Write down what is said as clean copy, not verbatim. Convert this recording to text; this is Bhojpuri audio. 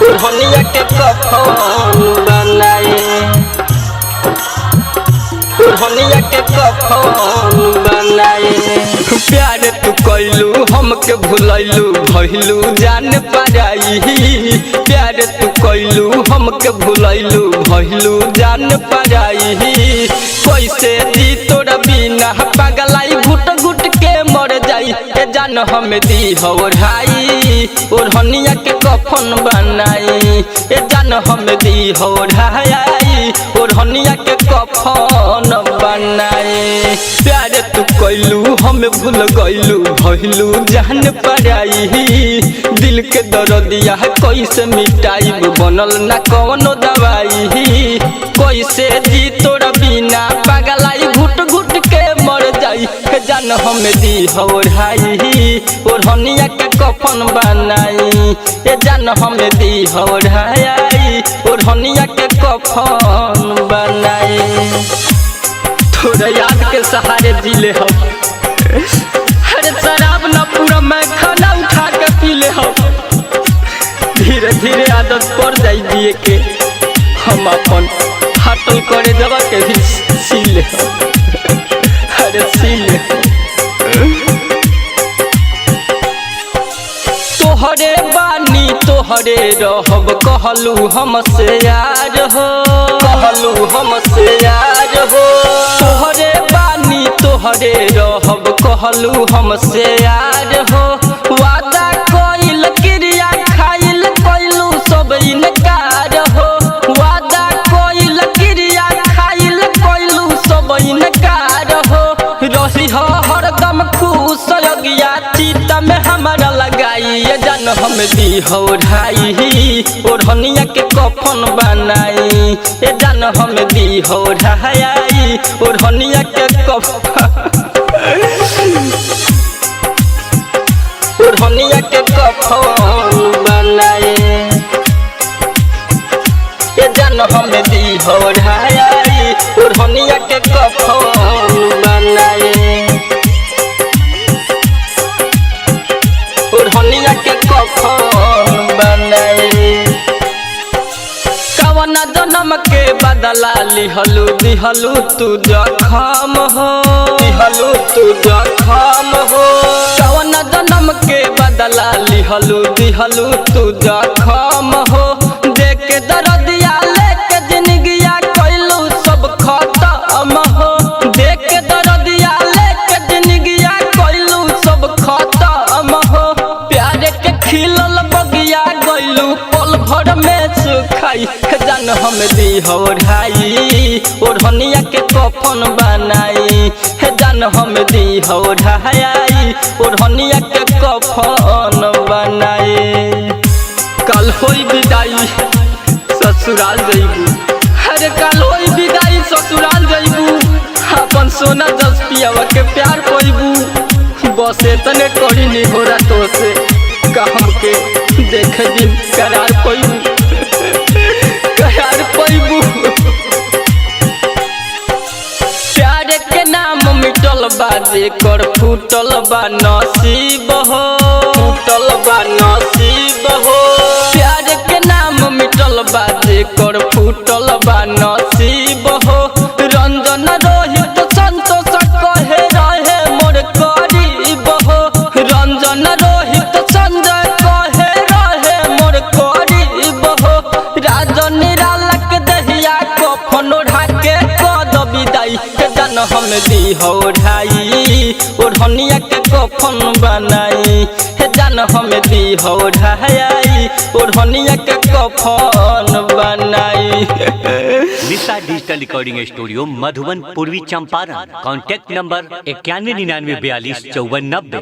ओढ़निया के कफन बनाए, ओढ़निया के कफन बनाए। प्यार तू कैलू हमके भुलैलू भइलू जान पराई, प्यार तू कैलू हमके भुलैलू भइलू जान पराई। कैसे दी तोरा बिना पगलाई घुट घुट के मर जाई, ए जान हम दी ओढ़ाई ओढ़निया के कफन बनाई, ए जान हम दी ओढ़ाई ओढ़निया के कफन बनाए। प्यार तू कैलू हम भूल गइलू भइलू जान पराई, दिल के दर्दिया कैसे मिटाई बनल ना कौनो दवाई। कैसे जी तोरा बिना पगलाई घुट घुट के मर जाई, जान हम दी ओढ़ाई ओढ़निया के कफन बनाई, ए जान हम दी ओढ़ाई ओढ़निया के कफन बनाई। थोड़ा याद के सहारे जिले हम, अरे शराब न पूरा मैं खाना उठा के पी ले हम। धीरे धीरे आदत पड़ जाई दिए के, हम अपन हटल करे जगह के भी सी ले, अरे सी ले। तोहरे बानी तोहरे रहब कहलू हमसे यार हो, कहलू हमसे यार हो। तोहरे बानी तोहरे रहब कहलू हमसे यार हो, वादा कइल क्रिया खाइल कइलू सब इनकार हो, वादा कइल क्रिया खाइल कइलू सब इनकार हो। रही हो हरदम खुश लगिया चिता में हमारा लगाई, ये जान हम दी ओढ़ाई ओढ़निया के कफन बनाई, ये जान हम दी ओढ़ाई ओढ़निया के कफन ओढ़निया के कफन बनाए, ये जान हम दी ओढ़ाई ओढ़निया के कफन बनाए, ओढ़निया के कफन बनाए। कवना जन्म के बदला लिहलू दिहलू तू जखम हो, दिहलू तू जखम हो। कवना जन्म के बदला लिहलू दिहलू तू जखम हो, देख दर्दिया लेके जिंदगिया कैलू सब खत्म हो, देख दर्दिया लेके जिंदगिया कैलू सब खत्म हो। प्यार के खिलल बगिया गइलू पल भर में सुखाई, जान हम दी ओढ़ाई ओढ़निया के कफन बनाई, जान हम दी ओढ़ाई ओढ़निया के कफन बनाए। कल होई विदाई ससुराल जइबू, अरे कल होई विदाई ससुराल जइबू, अपन सोना जस पियावा के प्यार कइबू। बस इतने करी नहीं हो रहा तो से काम के देख दिन करार पइबू, करार पइबू। प्यार के नाम मिटल बा जेकर फूटल बा नसीब हो, फूटल बा नसीब हो। प्यार के नाम मिटल बा जेकर फूटल बा नसीब हो। रंजन रोहित संतोष कहे रहे मोर करीब हो, रंजन रोहित संजय कहे रहे मोर करीब हो। राजन निरालक दहिया कफन ओढ़ा के कद विदाई, जान हम दी ओढ़ाई ओढ़निया के कफन बनाई, जान हम दी ओढ़ाई ओढ़निया के कफन बनाई। निशा डिजिटल रिकॉर्डिंग स्टूडियो मधुबन पूर्वी चंपारण। Contact number 9199425490।